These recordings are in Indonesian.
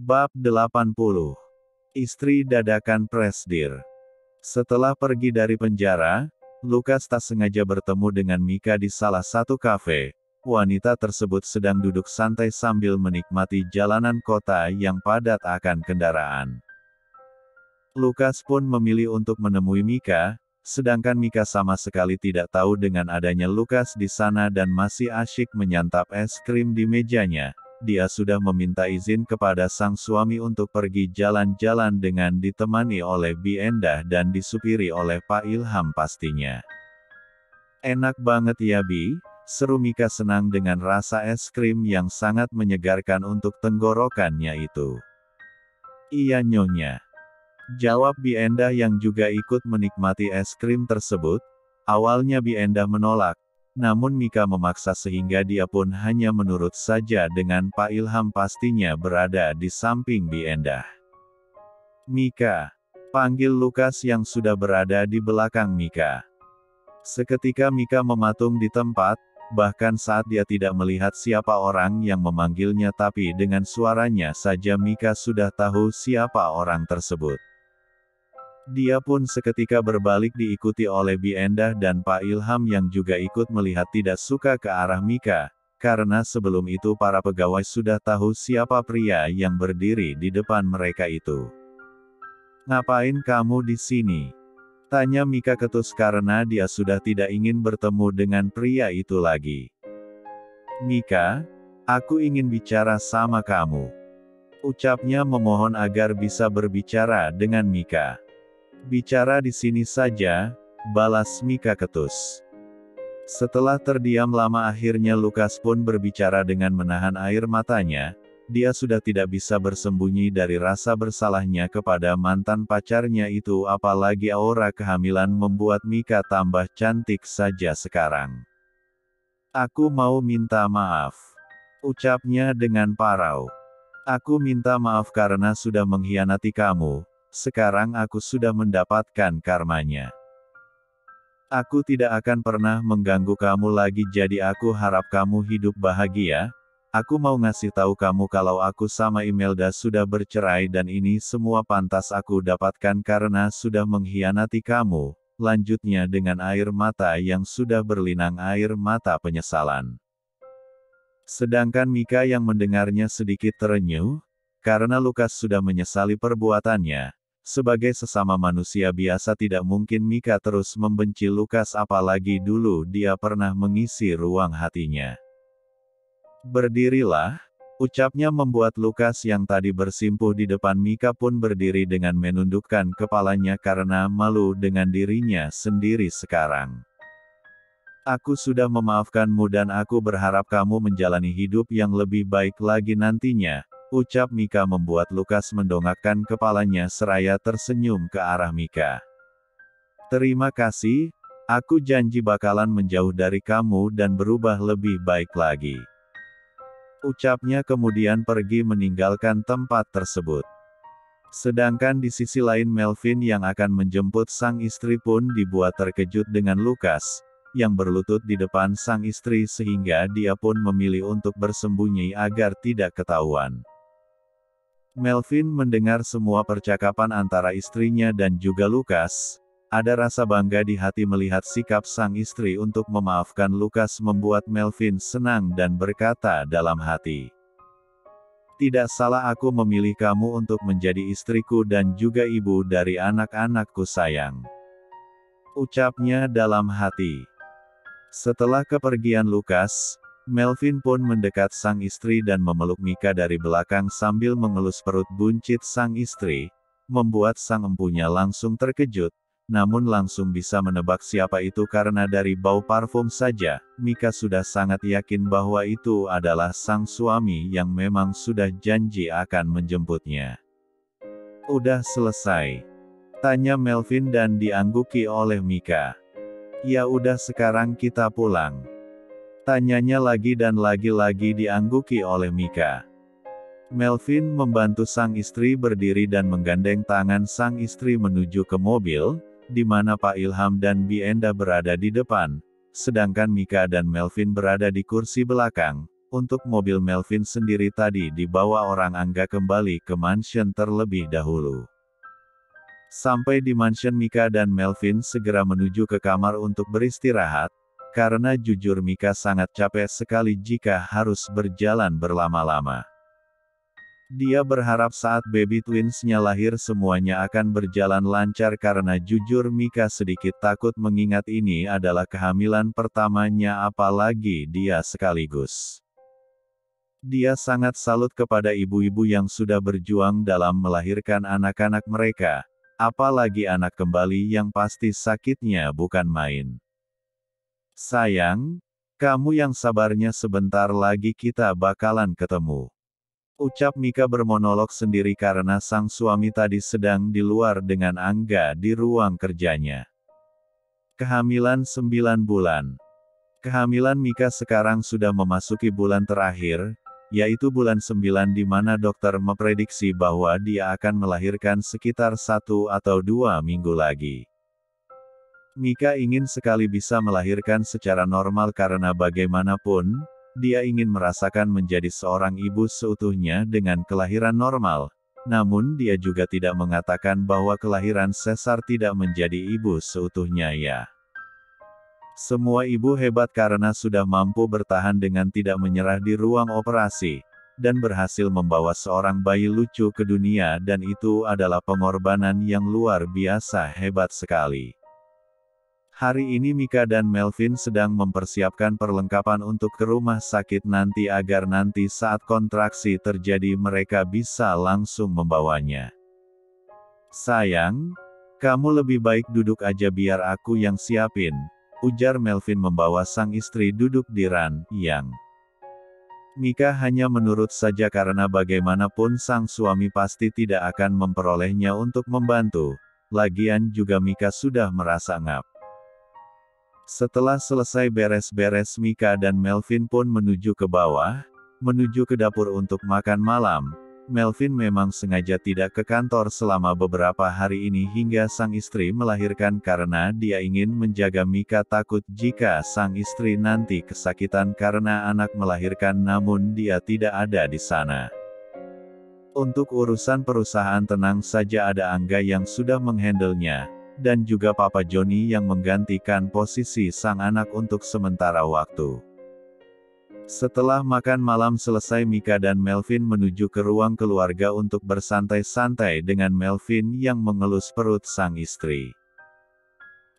Bab 80. Istri dadakan Presdir. Setelah pergi dari penjara, Lukas tak sengaja bertemu dengan Mika di salah satu kafe. Wanita tersebut sedang duduk santai sambil menikmati jalanan kota yang padat akan kendaraan. Lukas pun memilih untuk menemui Mika, sedangkan Mika sama sekali tidak tahu dengan adanya Lukas di sana dan masih asyik menyantap es krim di mejanya. Dia sudah meminta izin kepada sang suami untuk pergi jalan-jalan dengan ditemani oleh Bi Endah dan disupiri oleh Pak Ilham pastinya. Enak banget ya Bi, seru Mika senang dengan rasa es krim yang sangat menyegarkan untuk tenggorokannya itu. Iya Nyonya. Jawab Bi Endah yang juga ikut menikmati es krim tersebut. Awalnya Bi Endah menolak, namun Mika memaksa sehingga dia pun hanya menurut saja dengan Pak Ilham pastinya berada di samping Bi Endah. Mika, panggil Lukas yang sudah berada di belakang Mika. Seketika Mika mematung di tempat, bahkan saat dia tidak melihat siapa orang yang memanggilnya tapi dengan suaranya saja Mika sudah tahu siapa orang tersebut. Dia pun seketika berbalik diikuti oleh Bi Endah dan Pak Ilham yang juga ikut melihat tidak suka ke arah Mika, karena sebelum itu para pegawai sudah tahu siapa pria yang berdiri di depan mereka itu. Ngapain kamu di sini? Tanya Mika ketus karena dia sudah tidak ingin bertemu dengan pria itu lagi. Mika, aku ingin bicara sama kamu. Ucapnya memohon agar bisa berbicara dengan Mika. Bicara di sini saja, balas Mika ketus. Setelah terdiam lama akhirnya Lukas pun berbicara dengan menahan air matanya, dia sudah tidak bisa bersembunyi dari rasa bersalahnya kepada mantan pacarnya itu apalagi aura kehamilan membuat Mika tambah cantik saja sekarang. Aku mau minta maaf. Ucapnya dengan parau. Aku minta maaf karena sudah mengkhianati kamu. Sekarang aku sudah mendapatkan karmanya. Aku tidak akan pernah mengganggu kamu lagi jadi aku harap kamu hidup bahagia. Aku mau ngasih tahu kamu kalau aku sama Imelda sudah bercerai dan ini semua pantas aku dapatkan karena sudah mengkhianati kamu. Lanjutnya dengan air mata yang sudah berlinang air mata penyesalan. Sedangkan Mika yang mendengarnya sedikit terenyuh, karena Lukas sudah menyesali perbuatannya. Sebagai sesama manusia biasa tidak mungkin Mika terus membenci Lukas apalagi dulu dia pernah mengisi ruang hatinya. Berdirilah, ucapnya membuat Lukas yang tadi bersimpuh di depan Mika pun berdiri dengan menundukkan kepalanya karena malu dengan dirinya sendiri sekarang. Aku sudah memaafkanmu dan aku berharap kamu menjalani hidup yang lebih baik lagi nantinya. Ucap Mika membuat Lukas mendongakkan kepalanya seraya tersenyum ke arah Mika. Terima kasih, aku janji bakalan menjauh dari kamu dan berubah lebih baik lagi. Ucapnya kemudian pergi meninggalkan tempat tersebut. Sedangkan di sisi lain Melvin yang akan menjemput sang istri pun dibuat terkejut dengan Lukas, yang berlutut di depan sang istri sehingga dia pun memilih untuk bersembunyi agar tidak ketahuan. Melvin mendengar semua percakapan antara istrinya dan juga Lukas. Ada rasa bangga di hati melihat sikap sang istri untuk memaafkan Lukas membuat Melvin senang dan berkata dalam hati. Tidak salah aku memilih kamu untuk menjadi istriku dan juga ibu dari anak-anakku sayang. Ucapnya dalam hati. Setelah kepergian Lukas, Melvin pun mendekat sang istri dan memeluk Mika dari belakang sambil mengelus perut buncit sang istri, membuat sang empunya langsung terkejut, namun langsung bisa menebak siapa itu karena dari bau parfum saja, Mika sudah sangat yakin bahwa itu adalah sang suami yang memang sudah janji akan menjemputnya. Udah selesai? Tanya Melvin dan diangguki oleh Mika. Ya udah sekarang kita pulang. Tanyanya lagi dan lagi-lagi diangguki oleh Mika. Melvin membantu sang istri berdiri dan menggandeng tangan sang istri menuju ke mobil, di mana Pak Ilham dan Bi Endah berada di depan, sedangkan Mika dan Melvin berada di kursi belakang. untuk mobil Melvin sendiri tadi dibawa orang Angga kembali ke mansion terlebih dahulu. Sampai di mansion, Mika dan Melvin segera menuju ke kamar untuk beristirahat, karena jujur Mika sangat capek sekali jika harus berjalan berlama-lama. Dia berharap saat baby twins-nya lahir semuanya akan berjalan lancar karena jujur Mika sedikit takut mengingat ini adalah kehamilan pertamanya apalagi dia sekaligus. Dia sangat salut kepada ibu-ibu yang sudah berjuang dalam melahirkan anak-anak mereka, apalagi anak kembali yang pasti sakitnya bukan main. Sayang, kamu yang sabarnya sebentar lagi kita bakalan ketemu. Ucap Mika bermonolog sendiri karena sang suami tadi sedang di luar dengan Angga di ruang kerjanya. Kehamilan 9 bulan. Kehamilan Mika sekarang sudah memasuki bulan terakhir, yaitu bulan 9 di mana dokter memprediksi bahwa dia akan melahirkan sekitar 1 atau 2 minggu lagi. Mika ingin sekali bisa melahirkan secara normal karena bagaimanapun, dia ingin merasakan menjadi seorang ibu seutuhnya dengan kelahiran normal, namun dia juga tidak mengatakan bahwa kelahiran sesar tidak menjadi ibu seutuhnya ya. Semua ibu hebat karena sudah mampu bertahan dengan tidak menyerah di ruang operasi, dan berhasil membawa seorang bayi lucu ke dunia dan itu adalah pengorbanan yang luar biasa hebat sekali. Hari ini Mika dan Melvin sedang mempersiapkan perlengkapan untuk ke rumah sakit nanti agar nanti saat kontraksi terjadi mereka bisa langsung membawanya. Sayang, kamu lebih baik duduk aja biar aku yang siapin, ujar Melvin membawa sang istri duduk di ranjang. Mika hanya menurut saja karena bagaimanapun sang suami pasti tidak akan memperolehnya untuk membantu, lagian juga Mika sudah merasa ngap. Setelah selesai beres-beres Mika dan Melvin pun menuju ke bawah, menuju ke dapur untuk makan malam. Melvin memang sengaja tidak ke kantor selama beberapa hari ini hingga sang istri melahirkan karena dia ingin menjaga Mika takut jika sang istri nanti kesakitan karena anak melahirkan namun dia tidak ada di sana. Untuk urusan perusahaan tenang saja ada Angga yang sudah menghandlenya. Dan juga Papa Joni yang menggantikan posisi sang anak untuk sementara waktu. Setelah makan malam selesai Mika dan Melvin menuju ke ruang keluarga untuk bersantai-santai dengan Melvin yang mengelus perut sang istri.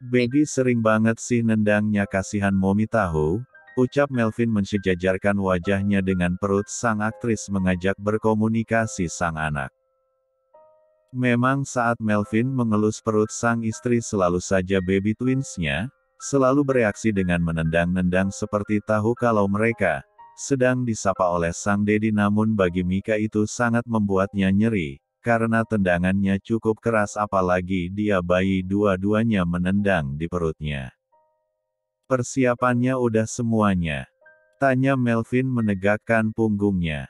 Baby sering banget sih nendangnya kasihan Mommy tahu, ucap Melvin mensejajarkan wajahnya dengan perut sang aktris mengajak berkomunikasi sang anak. Memang saat Melvin mengelus perut sang istri selalu saja baby twins-nya, selalu bereaksi dengan menendang-nendang seperti tahu kalau mereka sedang disapa oleh sang dedi namun bagi Mika itu sangat membuatnya nyeri, karena tendangannya cukup keras apalagi dia bayi dua-duanya menendang di perutnya. Persiapannya udah semuanya? Tanya Melvin menegakkan punggungnya.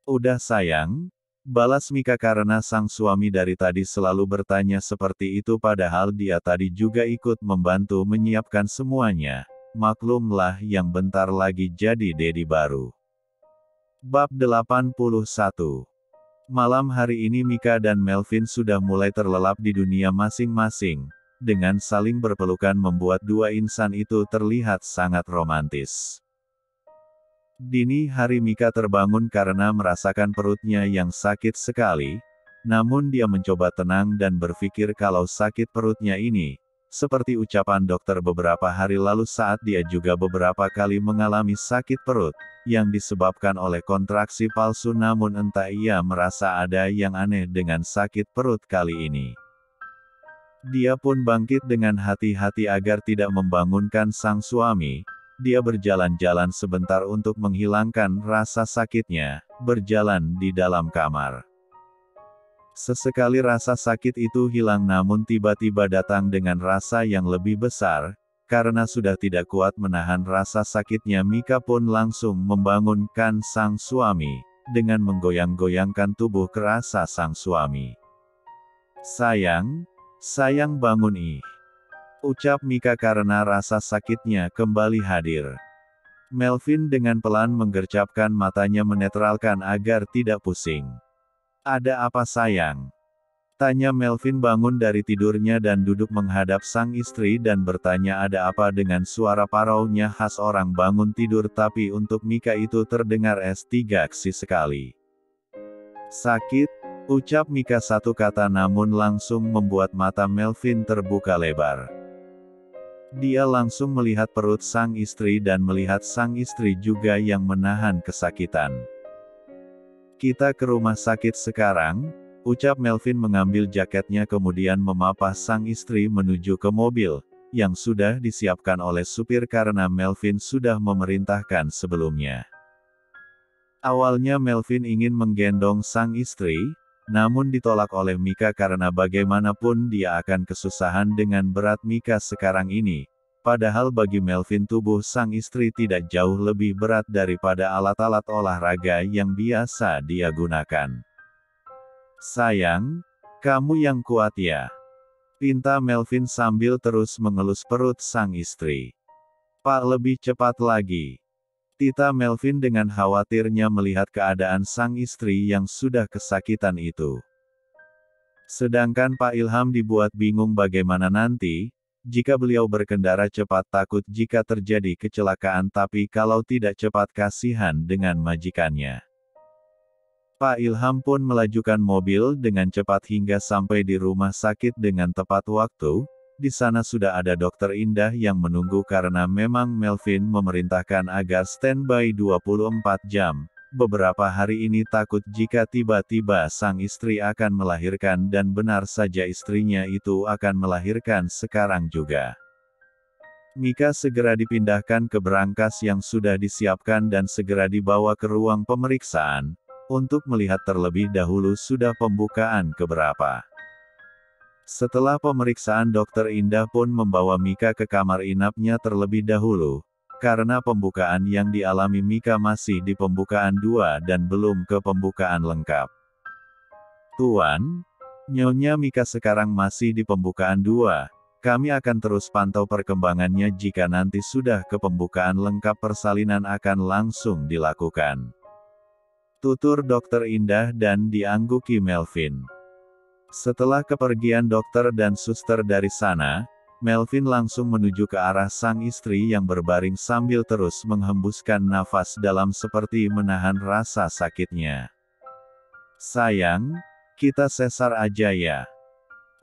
Udah sayang? Balas Mika karena sang suami dari tadi selalu bertanya seperti itu padahal dia tadi juga ikut membantu menyiapkan semuanya. Maklumlah yang bentar lagi jadi dedi baru. Bab 81. Malam hari ini Mika dan Melvin sudah mulai terlelap di dunia masing-masing. Dengan saling berpelukan membuat dua insan itu terlihat sangat romantis. Dini hari Mika terbangun karena merasakan perutnya yang sakit sekali, namun dia mencoba tenang dan berpikir kalau sakit perutnya ini, seperti ucapan dokter beberapa hari lalu saat dia juga beberapa kali mengalami sakit perut, yang disebabkan oleh kontraksi palsu namun entah ia merasa ada yang aneh dengan sakit perut kali ini. Dia pun bangkit dengan hati-hati agar tidak membangunkan sang suami. Dia berjalan-jalan sebentar untuk menghilangkan rasa sakitnya, berjalan di dalam kamar. Sesekali rasa sakit itu hilang namun tiba-tiba datang dengan rasa yang lebih besar, karena sudah tidak kuat menahan rasa sakitnya Mika pun langsung membangunkan sang suami, dengan menggoyang-goyangkan tubuh kerasa sang suami. Sayang bangun ih. Ucap Mika karena rasa sakitnya kembali hadir. Melvin dengan pelan menggercapkan matanya menetralkan agar tidak pusing. Ada apa sayang? Tanya Melvin bangun dari tidurnya dan duduk menghadap sang istri dan bertanya ada apa dengan suara paraunya khas orang bangun tidur tapi untuk Mika itu terdengar S3 sekali. Sakit, ucap Mika satu kata namun langsung membuat mata Melvin terbuka lebar. Dia langsung melihat perut sang istri dan melihat sang istri juga yang menahan kesakitan. Kita ke rumah sakit sekarang, ucap Melvin mengambil jaketnya kemudian memapah sang istri menuju ke mobil, yang sudah disiapkan oleh supir karena Melvin sudah memerintahkan sebelumnya. Awalnya Melvin ingin menggendong sang istri, namun ditolak oleh Mika karena bagaimanapun dia akan kesusahan dengan berat Mika sekarang ini. Padahal bagi Melvin tubuh sang istri tidak jauh lebih berat daripada alat-alat olahraga yang biasa dia gunakan. Sayang, kamu yang kuat ya. Pinta Melvin sambil terus mengelus perut sang istri. Pak lebih cepat lagi. Tita Melvin dengan khawatirnya melihat keadaan sang istri yang sudah kesakitan itu. Sedangkan Pak Ilham dibuat bingung bagaimana nanti, jika beliau berkendara cepat takut jika terjadi kecelakaan tapi kalau tidak cepat kasihan dengan majikannya. Pak Ilham pun melajukan mobil dengan cepat hingga sampai di rumah sakit dengan tepat waktu. Di sana sudah ada dokter Indah yang menunggu karena memang Melvin memerintahkan agar standby 24 jam. Beberapa hari ini takut jika tiba-tiba sang istri akan melahirkan dan benar saja istrinya itu akan melahirkan sekarang juga. Mika segera dipindahkan ke berangkas yang sudah disiapkan dan segera dibawa ke ruang pemeriksaan, untuk melihat terlebih dahulu sudah pembukaan keberapa. Setelah pemeriksaan dokter Indah pun membawa Mika ke kamar inapnya terlebih dahulu, karena pembukaan yang dialami Mika masih di pembukaan 2 dan belum ke pembukaan lengkap. Tuan, Nyonya Mika sekarang masih di pembukaan 2, kami akan terus pantau perkembangannya jika nanti sudah ke pembukaan lengkap persalinan akan langsung dilakukan. Tutur dokter Indah dan diangguki Melvin. Setelah kepergian dokter dan suster dari sana, Melvin langsung menuju ke arah sang istri yang berbaring sambil terus menghembuskan nafas dalam seperti menahan rasa sakitnya. Sayang, kita sesar aja ya.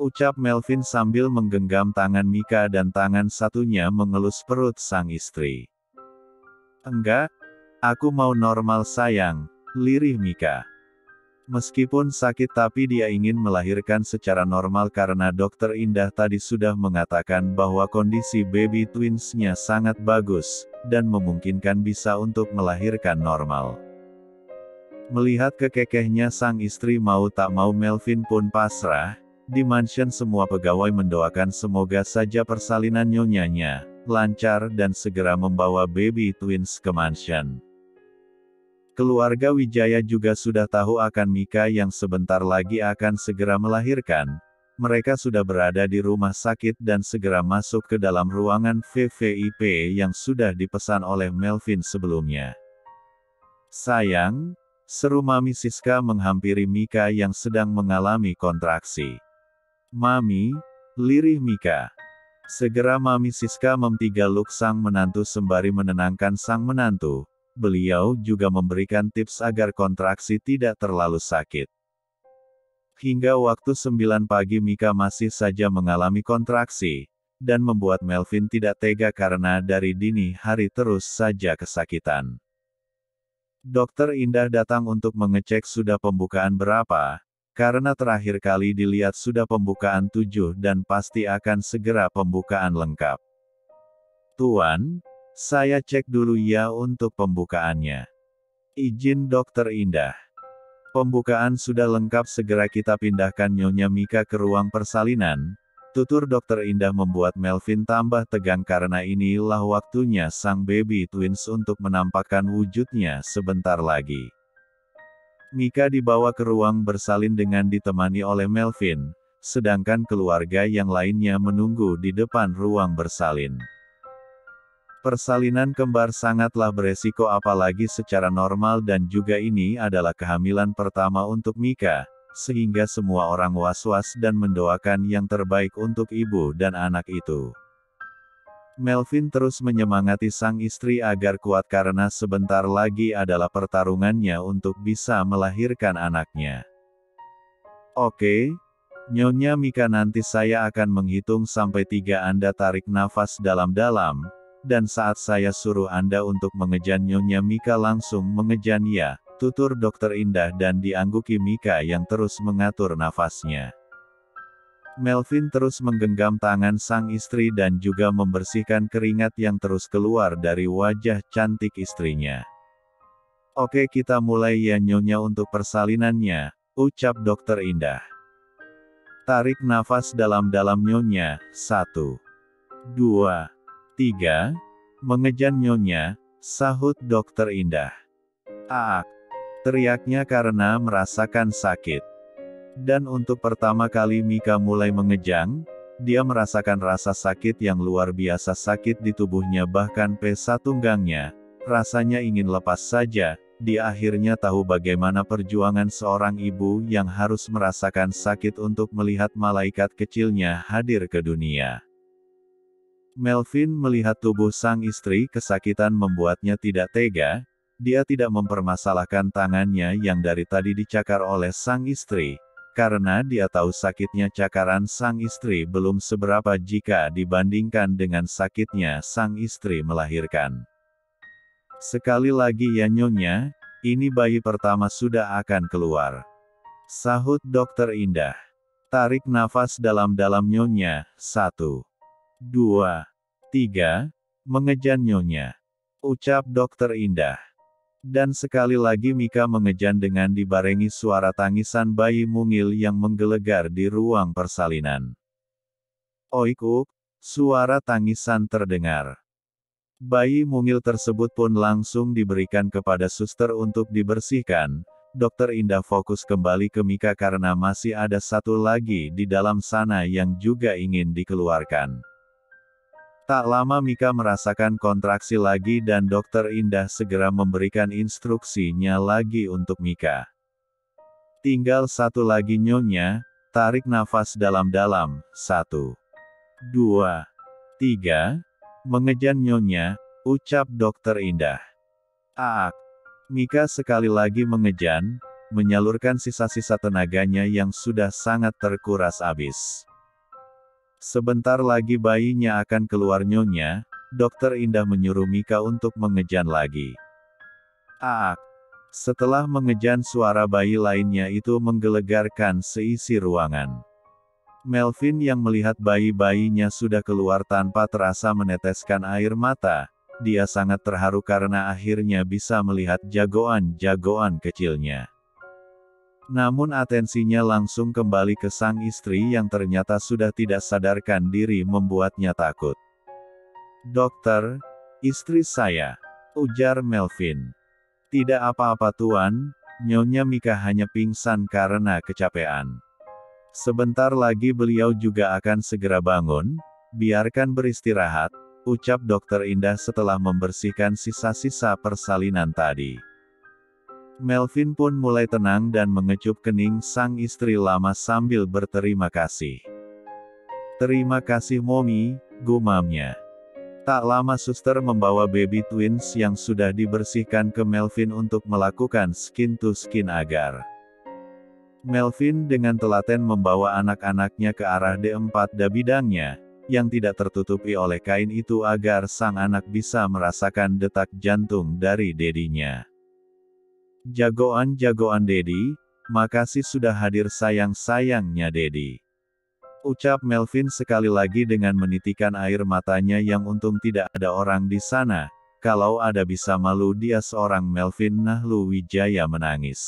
Ucap Melvin sambil menggenggam tangan Mika dan tangan satunya mengelus perut sang istri. Enggak, aku mau normal sayang, lirih Mika. Meskipun sakit tapi dia ingin melahirkan secara normal karena dokter Indah tadi sudah mengatakan bahwa kondisi baby twinsnya sangat bagus, dan memungkinkan bisa untuk melahirkan normal. Melihat kekekehnya sang istri mau tak mau Melvin pun pasrah, di mansion semua pegawai mendoakan semoga saja persalinan nyonyanya, lancar dan segera membawa baby twins ke mansion. Keluarga Wijaya juga sudah tahu akan Mika yang sebentar lagi akan segera melahirkan. Mereka sudah berada di rumah sakit dan segera masuk ke dalam ruangan VVIP yang sudah dipesan oleh Melvin sebelumnya. Sayang, seru Mami Siska menghampiri Mika yang sedang mengalami kontraksi. Mami, lirih Mika. Segera Mami Siska memtigaluk sang menantu sembari menenangkan sang menantu. Beliau juga memberikan tips agar kontraksi tidak terlalu sakit. Hingga waktu 9 pagi Mika masih saja mengalami kontraksi, dan membuat Melvin tidak tega karena dari dini hari terus saja kesakitan. Dokter Indah datang untuk mengecek sudah pembukaan berapa, karena terakhir kali dilihat sudah pembukaan 7 dan pasti akan segera pembukaan lengkap. Tuan, saya cek dulu ya untuk pembukaannya. Izin dokter Indah. Pembukaan sudah lengkap segera kita pindahkan Nyonya Mika ke ruang persalinan. Tutur dokter Indah membuat Melvin tambah tegang karena inilah waktunya sang baby twins untuk menampakkan wujudnya sebentar lagi. Mika dibawa ke ruang bersalin dengan ditemani oleh Melvin, sedangkan keluarga yang lainnya menunggu di depan ruang bersalin. Persalinan kembar sangatlah beresiko apalagi secara normal dan juga ini adalah kehamilan pertama untuk Mika, sehingga semua orang was-was dan mendoakan yang terbaik untuk ibu dan anak itu. Melvin terus menyemangati sang istri agar kuat karena sebentar lagi adalah pertarungannya untuk bisa melahirkan anaknya. Oke, Nyonya Mika, nanti saya akan menghitung sampai 3. Anda tarik nafas dalam-dalam. Dan saat saya suruh Anda untuk mengejan, Nyonya Mika langsung mengejan, ya, tutur Dokter Indah dan diangguki Mika yang terus mengatur nafasnya. Melvin terus menggenggam tangan sang istri dan juga membersihkan keringat yang terus keluar dari wajah cantik istrinya. Oke, kita mulai ya Nyonya untuk persalinannya, ucap Dokter Indah. Tarik nafas dalam-dalam Nyonya, 1, 2, 3, mengejan Nyonya, sahut Dokter Indah. Aak, teriaknya karena merasakan sakit. Dan untuk pertama kali Mika mulai mengejang, dia merasakan rasa sakit yang luar biasa, sakit di tubuhnya bahkan pesa tunggangnya, rasanya ingin lepas saja. Dia akhirnya tahu bagaimana perjuangan seorang ibu yang harus merasakan sakit untuk melihat malaikat kecilnya hadir ke dunia. Melvin melihat tubuh sang istri kesakitan membuatnya tidak tega. Dia tidak mempermasalahkan tangannya yang dari tadi dicakar oleh sang istri, karena dia tahu sakitnya cakaran sang istri belum seberapa jika dibandingkan dengan sakitnya sang istri melahirkan. Sekali lagi ya Nyonya, ini bayi pertama sudah akan keluar, sahut Dokter Indah. Tarik nafas dalam-dalam Nyonya, 1, 2, 3, mengejan Nyonya, ucap Dokter Indah. Dan sekali lagi Mika mengejan dengan dibarengi suara tangisan bayi mungil yang menggelegar di ruang persalinan. Oik-uk, suara tangisan terdengar. Bayi mungil tersebut pun langsung diberikan kepada suster untuk dibersihkan. Dokter Indah fokus kembali ke Mika karena masih ada satu lagi di dalam sana yang juga ingin dikeluarkan. Tak lama Mika merasakan kontraksi lagi dan Dokter Indah segera memberikan instruksinya lagi untuk Mika. Tinggal satu lagi Nyonya, tarik nafas dalam-dalam, 1, 2, 3, mengejan Nyonya, ucap Dokter Indah. Aak, Mika sekali lagi mengejan, menyalurkan sisa-sisa tenaganya yang sudah sangat terkuras habis. Sebentar lagi bayinya akan keluar Nyonya, Dokter Indah menyuruh Mika untuk mengejan lagi. Aak, setelah mengejan suara bayi lainnya itu menggelegarkan seisi ruangan. Melvin yang melihat bayi-bayinya sudah keluar tanpa terasa meneteskan air mata, dia sangat terharu karena akhirnya bisa melihat jagoan-jagoan kecilnya. Namun atensinya langsung kembali ke sang istri yang ternyata sudah tidak sadarkan diri membuatnya takut. Dokter, istri saya, ujar Melvin. Tidak apa-apa Tuan, Nyonya Mika hanya pingsan karena kecapean. Sebentar lagi beliau juga akan segera bangun, biarkan beristirahat, ucap Dokter Indah setelah membersihkan sisa-sisa persalinan tadi. Melvin pun mulai tenang dan mengecup kening sang istri lama sambil berterima kasih. Terima kasih Momi, gumamnya. Tak lama suster membawa baby twins yang sudah dibersihkan ke Melvin untuk melakukan skin to skin agar. Melvin dengan telaten membawa anak-anaknya ke arah D4 bidangnya, yang tidak tertutupi oleh kain itu agar sang anak bisa merasakan detak jantung dari dedinya. Jagoan-jagoan Dedi, makasih sudah hadir sayang-sayangnya Dedi. Ucap Melvin sekali lagi dengan menitikan air matanya yang untung tidak ada orang di sana, kalau ada bisa malu dia seorang Melvin Nahlu Wijaya menangis.